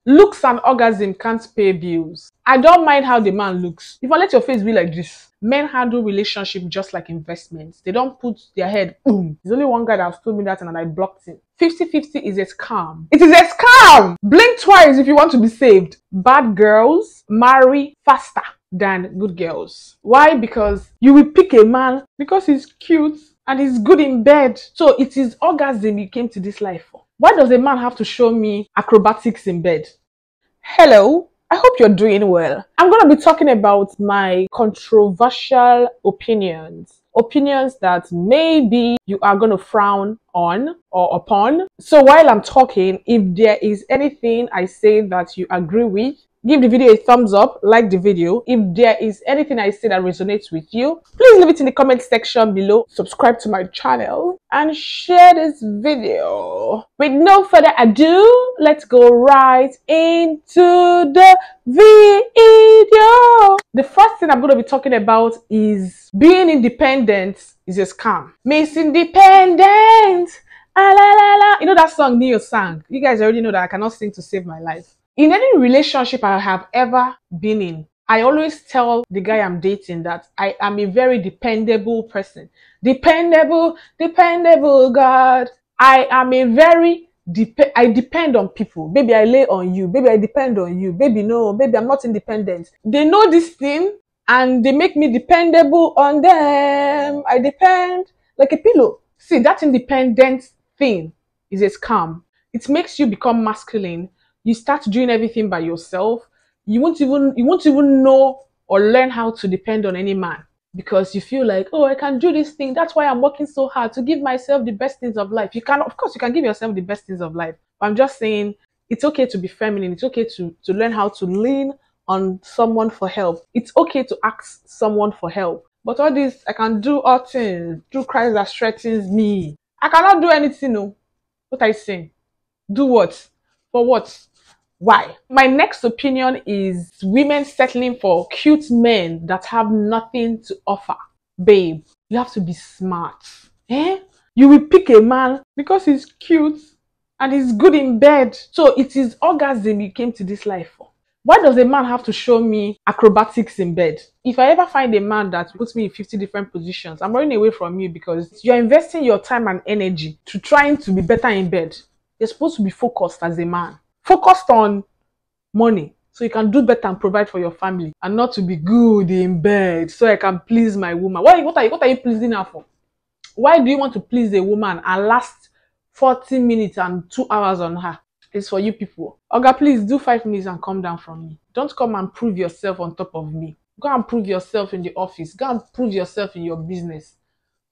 Looks and orgasm can't pay bills. I don't mind how the man looks. If I let your face be like this, men handle relationship just like investments. They don't put their head, boom. There's only one guy that has told me that and I blocked him. 50-50 is a scam. It is a scam! Blink twice if you want to be saved. Bad girls marry faster than good girls. Why? Because you will pick a man because he's cute and he's good in bed. So it is orgasm you came to this life for. Why does a man have to show me acrobatics in bed? Hello, I hope you're doing well. I'm going to be talking about my controversial opinions. Opinions that maybe you are going to frown on or upon. So while I'm talking, if there is anything I say that you agree with, give the video a thumbs up, like the video. If there is anything I say that resonates with you, please leave it in the comment section below. Subscribe to my channel and share this video. With no further ado, let's go right into the video. The first thing I'm going to be talking about is being independent is a scam. Miss Independent. Ah, la, la, la. You know that song Neo sang? You guys already know that I cannot sing to save my life. In any relationship I have ever been in, I always tell the guy I'm dating that I am a very dependable person. Dependable God. I am a very I depend on people. Baby, I lay on you. Baby, I depend on you. Baby, no. Baby, I'm not independent. They know this thing and they make me dependable on them. I depend like a pillow. See, that independent thing is a scam. It makes you become masculine. You start doing everything by yourself. You won't even know or learn how to depend on any man because you feel like, oh, I can do this thing. That's why I'm working so hard to give myself the best things of life. Of course, you can give yourself the best things of life. But I'm just saying it's okay to be feminine. It's okay to learn how to lean on someone for help. It's okay to ask someone for help. But all this, I can do all things through Christ that strengthens me. I cannot do anything, no. What I say? Do what? For what? Why? My next opinion is women settling for cute men that have nothing to offer. Babe, you have to be smart. You will pick a man because he's cute and he's good in bed. So it is orgasm you came to this life for. Why does a man have to show me acrobatics in bed? If I ever find a man that puts me in 50 different positions, I'm running away from you because you're investing your time and energy to trying to be better in bed. You're supposed to be focused as a man. Focused on money so you can do better and provide for your family and not to be good in bed so I can please my woman. What are you pleasing her for? Why do you want to please a woman and last 40 minutes and 2 hours on her? It's for you people. Oga, please do 5 minutes and come down from me. Don't come and prove yourself on top of me. Go and prove yourself in the office. Go and prove yourself in your business.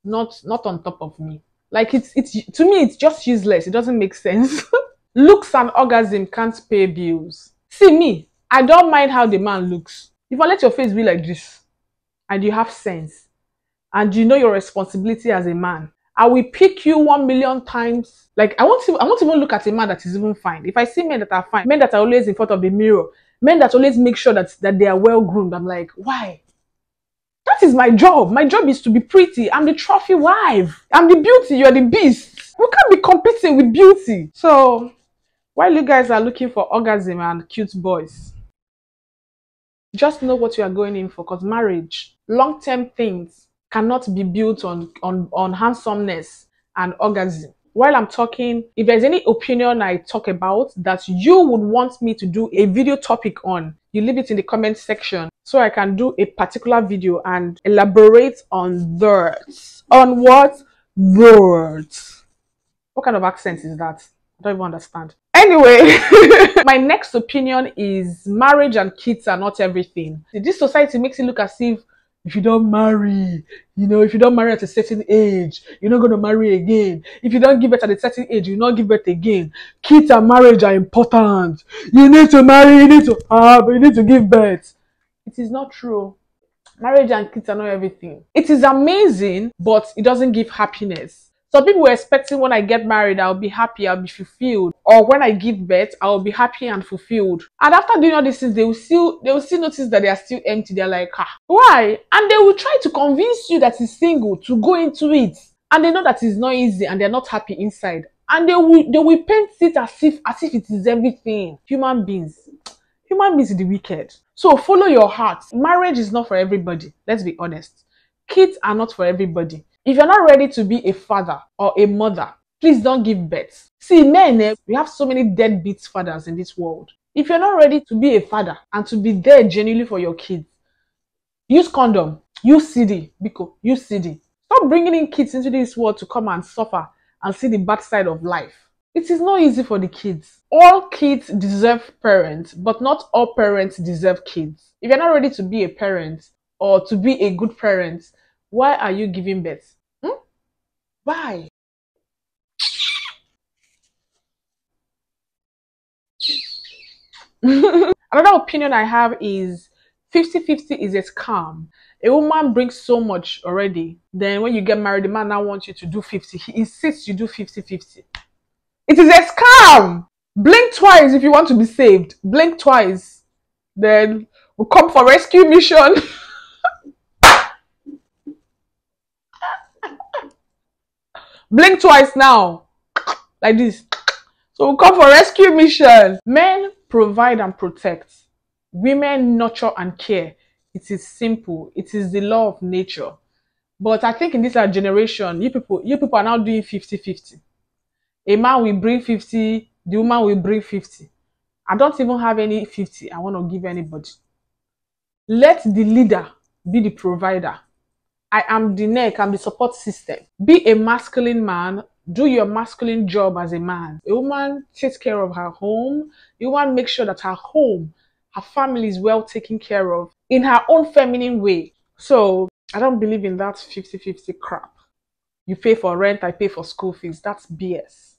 Not on top of me. Like it's to me it's just useless. It doesn't make sense. Looks and orgasm can't pay bills. See me, I don't mind how the man looks. If I let your face be like this, and you have sense, and you know your responsibility as a man, I will pick you 1 million times. Like I won't even look at a man that is even fine. If I see men that are fine, men that are always in front of the mirror, men that always make sure that they are well groomed, I'm like, why? That is my job. My job is to be pretty. I'm the trophy wife. I'm the beauty. You're the beast. We can't be competing with beauty. So while you guys are looking for orgasm and cute boys, just know what you are going in for, because marriage, long-term things cannot be built on handsomeness and orgasm. While I'm talking, if there's any opinion I talk about that you would want me to do a video topic on, you leave it in the comment section so I can do a particular video and elaborate on that. On what? Words. What kind of accent is that? I don't even understand. Anyway, my next opinion is marriage and kids are not everything. This society makes it look as if you don't marry, if you don't marry at a certain age, you're not going to marry again. If you don't give birth at a certain age, you'll not give birth again. Kids and marriage are important. You need to marry, you need to have, you need to give birth. It is not true. Marriage and kids are not everything. It is amazing, but it doesn't give happiness. Some people were expecting when I get married, I'll be happy, I'll be fulfilled. Or when I give birth, I'll be happy and fulfilled. And after doing all these things, they will still notice that they are still empty. They're like, why? And they will try to convince you that he's single to go into it. And they know that it's not easy and they're not happy inside. And they will paint it as if it is everything. Human beings is the wicked. So follow your heart. Marriage is not for everybody. Let's be honest. Kids are not for everybody. If you're not ready to be a father or a mother, please don't give birth. See, men, we have so many deadbeat fathers in this world. If you're not ready to be a father and to be there genuinely for your kids, use condom, use CD, Biko, use CD. Stop bringing in kids into this world to come and suffer and see the bad side of life. It is not easy for the kids. All kids deserve parents, but not all parents deserve kids. If you're not ready to be a parent or to be a good parent, why are you giving birth? Why? Another opinion I have is 50-50 is a scam. A woman brings so much already. Then when you get married, the man now wants you to do 50. He insists you do 50-50. It is a scam. Blink twice if you want to be saved. Blink twice. Then we'll come for rescue mission. Blink twice now. Like this. So we'll come for rescue mission. Men provide and protect. Women nurture and care. It is simple. It is the law of nature. But I think in this generation, you people are now doing 50-50. A man will bring 50, the woman will bring 50. I don't even have any 50 I want to give anybody. Let the leader be the provider. I am the neck, I'm the support system. Be a masculine man. Do your masculine job as a man. A woman takes care of her home. A woman makes sure that her home, her family is well taken care of in her own feminine way. So I don't believe in that 50-50 crap. You pay for rent, I pay for school fees. That's BS.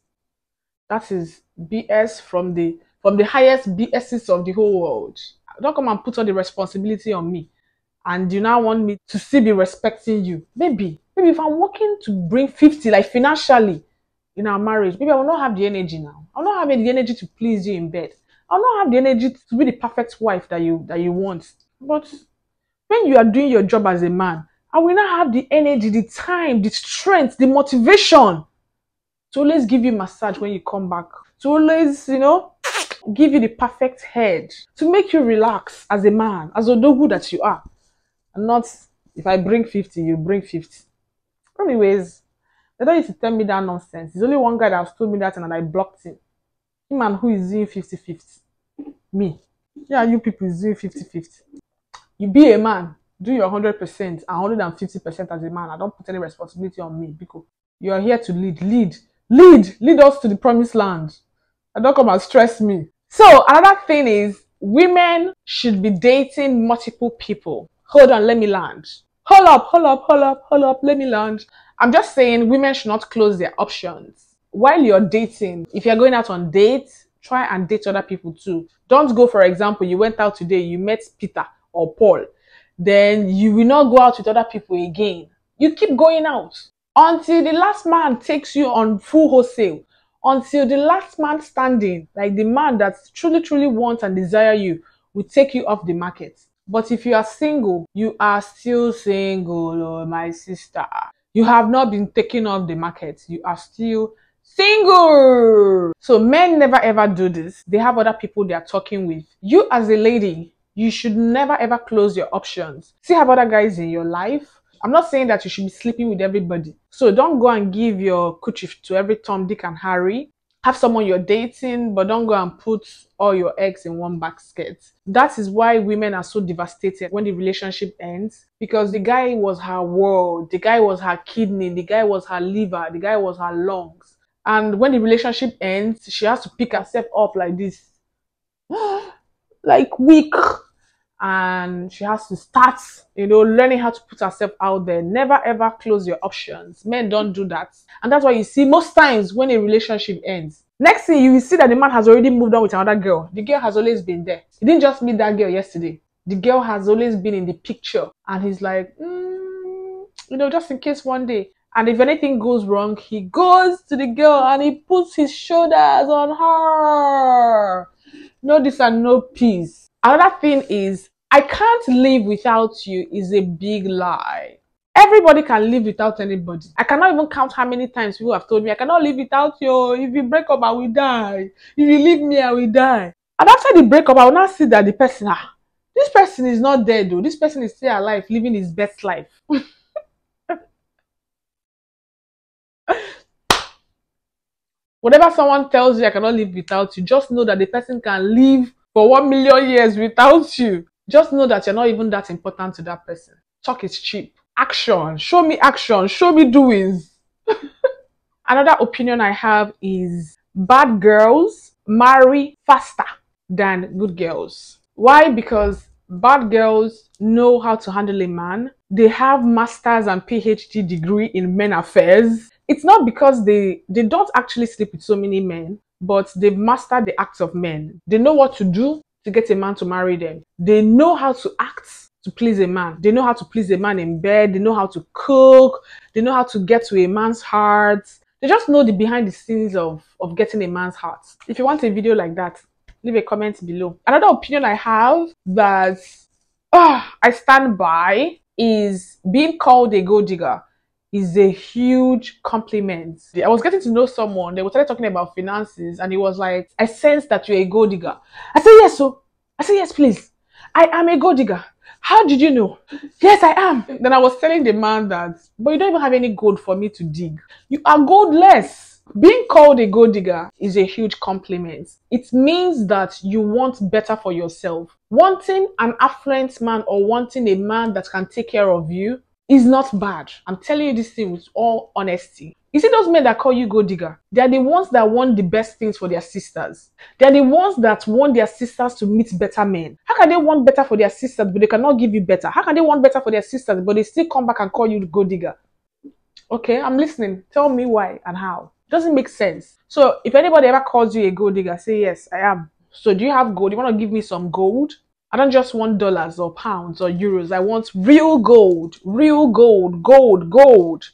That is BS from the highest BSs of the whole world. Don't come and put all the responsibility on me. And you now want me to still be respecting you. Maybe if I'm working to bring 50, like financially, in our marriage, maybe I will not have the energy now. I will not have the energy to please you in bed. I will not have the energy to be the perfect wife that you want. But when you are doing your job as a man, I will not have the energy, the time, the strength, the motivation to always give you massage when you come back. To always, give you the perfect head. To make you relax as a man, as a dogu that you are. And not, if I bring 50, you bring 50. Anyways, they don't used to tell me that nonsense. There's only one guy that has told me that and I blocked him. Him and who is doing 50-50? Me. Yeah, you people is doing 50-50. You be a man, do your 100% and 150% as a man. I don't put any responsibility on me because you are here to lead. Lead us to the promised land. And don't come and stress me. So another thing is women should be dating multiple people. Hold on, let me land. Hold up, let me land. I'm just saying women should not close their options. While you're dating, if you're going out on dates, try and date other people too. Don't go, for example, you went out today, you met Peter or Paul. Then you will not go out with other people again. You keep going out until the last man takes you on full wholesale. Until the last man standing, like the man that truly wants and desire you, will take you off the market. But if you are single, you are still single, oh my sister. You have not been taken off the market. You are still single. So men never ever do this. They have other people they are talking with. You as a lady, you should never ever close your options. Still have other guys in your life. I'm not saying that you should be sleeping with everybody. So don't go and give your coochie to every Tom, Dick and Harry. Have someone you're dating, but don't go and put all your eggs in one basket. That is why women are so devastated when the relationship ends. Because the guy was her world. The guy was her kidney. The guy was her liver. The guy was her lungs. And when the relationship ends, she has to pick herself up like this. Like weak. And she has to start, learning how to put herself out there. Never ever close your options. Men don't do that. And that's why you see most times when a relationship ends, next thing you will see that the man has already moved on with another girl. The girl has always been there. He didn't just meet that girl yesterday. The girl has always been in the picture. And he's like, just in case one day. And if anything goes wrong, he goes to the girl and he puts his shoulders on her. No this and no peace. Another thing is, I can't live without you is a big lie. Everybody can live without anybody. I cannot even count how many times people have told me, I cannot live without you. If you break up, I will die. If you leave me, I will die. And after the breakup, I will now see that the person, this person is not dead though. This person is still alive, living his best life. Whatever someone tells you, I cannot live without you, just know that the person can live for 1 million years without you. Just know that you're not even that important to that person. Talk is cheap. Action. Show me action. Show me doings. Another opinion I have is bad girls marry faster than good girls. Why? Because bad girls know how to handle a man. They have masters and PhD degree in men affairs. It's not because they don't actually sleep with so many men, but they've mastered the acts of men. They know what to do to get a man to marry them. They know how to act to please a man. They know how to please a man in bed. They know how to cook. They know how to get to a man's heart. They just know the behind the scenes of getting a man's heart. If you want a video like that, leave a comment below. Another opinion I have that I stand by is being called a gold digger is a huge compliment. I was getting to know someone. They were started talking about finances, and he was like, I sense that you're a gold digger. I said, yes, so. I said, yes, please. I am a gold digger. How did you know? Yes, I am. Then I was telling the man that, but you don't even have any gold for me to dig. You are goldless. Being called a gold digger is a huge compliment. It means that you want better for yourself. Wanting an affluent man or wanting a man that can take care of you is not bad. I'm telling you this thing with all honesty. You see those men that call you gold digger? They are the ones that want the best things for their sisters. They are the ones that want their sisters to meet better men. How can they want better for their sisters but they cannot give you better? How can they want better for their sisters but they still come back and call you gold digger? Okay, I'm listening. Tell me why and how. It doesn't make sense. So if anybody ever calls you a gold digger, say yes, I am. So do you have gold? You want to give me some gold? I don't just want dollars or pounds or euros. I want real gold. Real gold. Gold.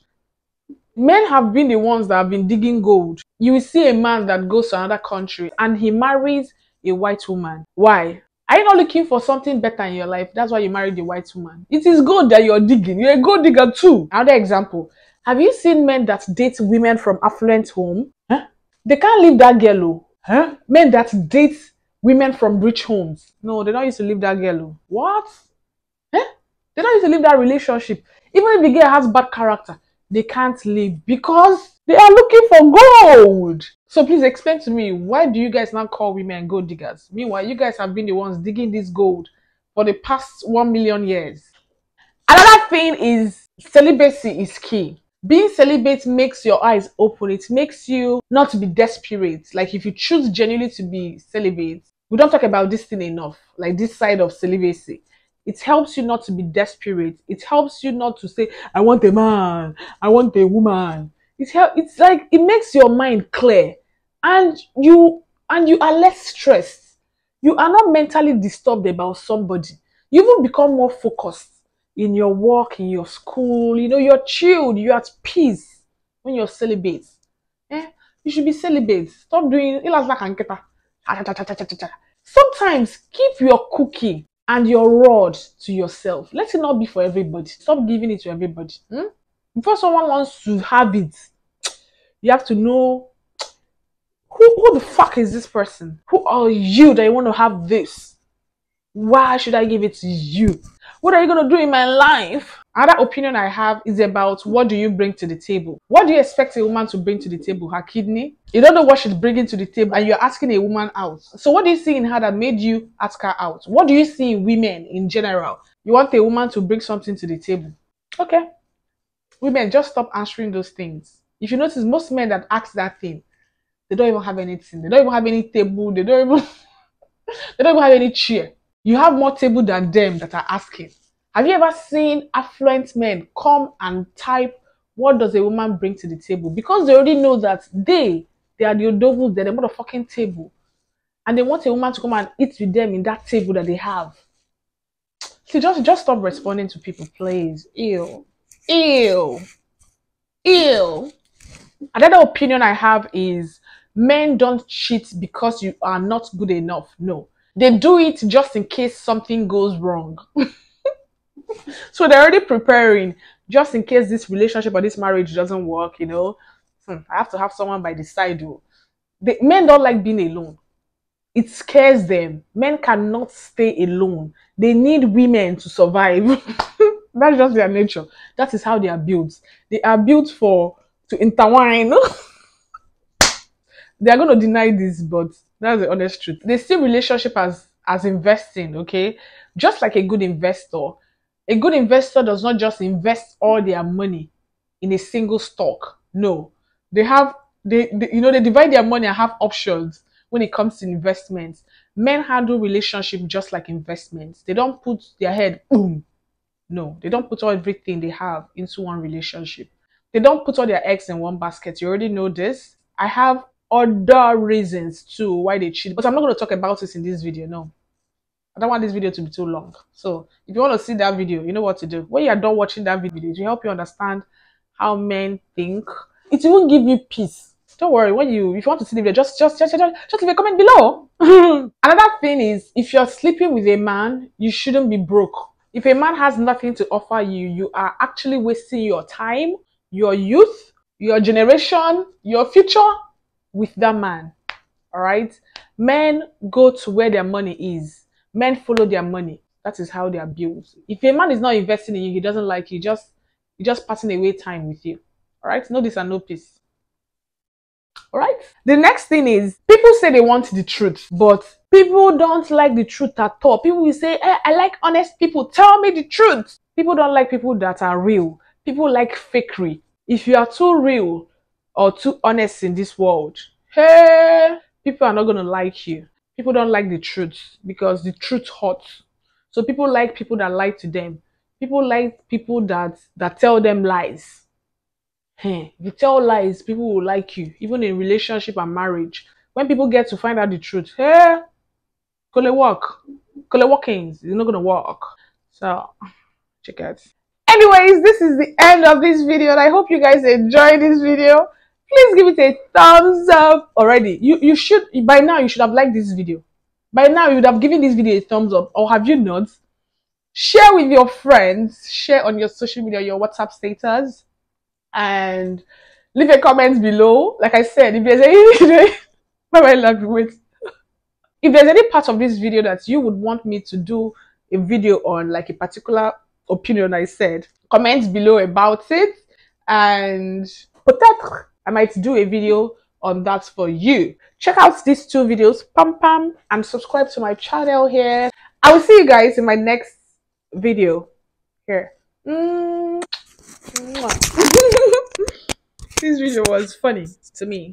Men have been the ones that have been digging gold. You will see a man that goes to another country and he marries a white woman. Why? Are you not looking for something better in your life? That's why you married a white woman. It is gold that you're digging. You're a gold digger too. Another example. Have you seen men that date women from affluent home? Huh? They can't leave that girl. Huh? Men that date women from rich homes. No, they don't used to leave that girl. What? Huh? They don't used to leave that relationship. Even if the girl has bad character, they can't leave because they are looking for gold. So please explain to me, why do you guys now call women gold diggers? Meanwhile, you guys have been the ones digging this gold for the past 1 million years. Another thing is celibacy is key. Being celibate makes your eyes open. It makes you not to be desperate. Like if you choose genuinely to be celibate, we don't talk about this thing enough, like this side of celibacy. It helps you not to be desperate. It helps you not to say, I want a man, I want a woman. It's like it makes your mind clear and you are less stressed. You are not mentally disturbed about somebody. You even become more focused in your work, in your school. You know, you're chilled, you're at peace when you're celibate. You should be celibate. Stop doing sometimes keep your cookie and your rod to yourself. Let it not be for everybody. Stop giving it to everybody. Before someone wants to have it, you have to know who the fuck is this person? Who are you that you want to have this? Why should I give it to you? What are you going to do in my life? Another opinion I have is about what do you bring to the table? What do you expect a woman to bring to the table? Her kidney? You don't know what she's bringing to the table and you're asking a woman out. So what do you see in her that made you ask her out? What do you see in women in general? You want a woman to bring something to the table. Okay. Women, just stop answering those things. If you notice, most men that ask that thing, they don't even have anything. They don't even have any table. They don't even have any chair. You have more table than them that are asking. Have you ever seen affluent men come and type, what does a woman bring to the table? Because they already know that they are the odovus, they're the motherfucking table. And they want a woman to come and eat with them in that table that they have. See, just stop responding to people, please. Ew. Another opinion I have is men don't cheat because you are not good enough. No. They do it just in case something goes wrong. So they're already preparing just in case this relationship or this marriage doesn't work, I have to have someone by the side. Oh. Men don't like being alone. It scares them. Men cannot stay alone. They need women to survive. That's just their nature. That is how they are built. They are built to intertwine. They are going to deny this, but that's the honest truth. They see relationship as investing, okay? Just like a good investor. A good investor does not just invest all their money in a single stock. No. They divide their money and have options when it comes to investments. Men handle relationship just like investments. They don't put their head, boom. No, they don't put all everything they have into one relationship. They don't put all their eggs in one basket. You already know this. I have other reasons too why they cheat, but I'm not going to talk about this in this video. No, I don't want this video to be too long. So if you want to see that video, you know what to do. When you are done watching that video, it will help you understand how men think. It won't give you peace. Don't worry. If you want to see the video, just leave a comment below. Another thing is, if you're sleeping with a man, you shouldn't be broke. If a man has nothing to offer you, you are actually wasting your time, your youth, your generation, your future with that man. All right? Men go to where their money is. Men follow their money. That is how they are built. If a man is not investing in you, he doesn't like you, just passing away time with you. All right? No this and no peace. All right? The next thing is, people say they want the truth, but people don't like the truth at all. People will say, I like honest people. Tell me the truth. People don't like people that are real. People like fakery. If you are too real or too honest in this world, hey, people are not going to like you. People don't like the truth because the truth hurts. So people like people that lie to them. People like people that tell them lies. If you tell lies, people will like you, even in relationship and marriage. When people get to find out the truth, hey, gonna work. Gonna workings, it's not gonna work. So, check out. Anyways, this is the end of this video, and I hope you guys enjoyed this video. Please give it a thumbs up already. You should, by now, you should have liked this video. By now, you would have given this video a thumbs up, or have you not? Share with your friends. Share on your social media, your WhatsApp status. And leave a comment below. Like I said, if there's any if there's any part of this video that you would want me to do a video on, like a particular opinion I said, comment below about it, and peut-être I might do a video on that for you. Check out these two videos, pam, and subscribe to my channel here. I will see you guys in my next video here. This video was funny to me.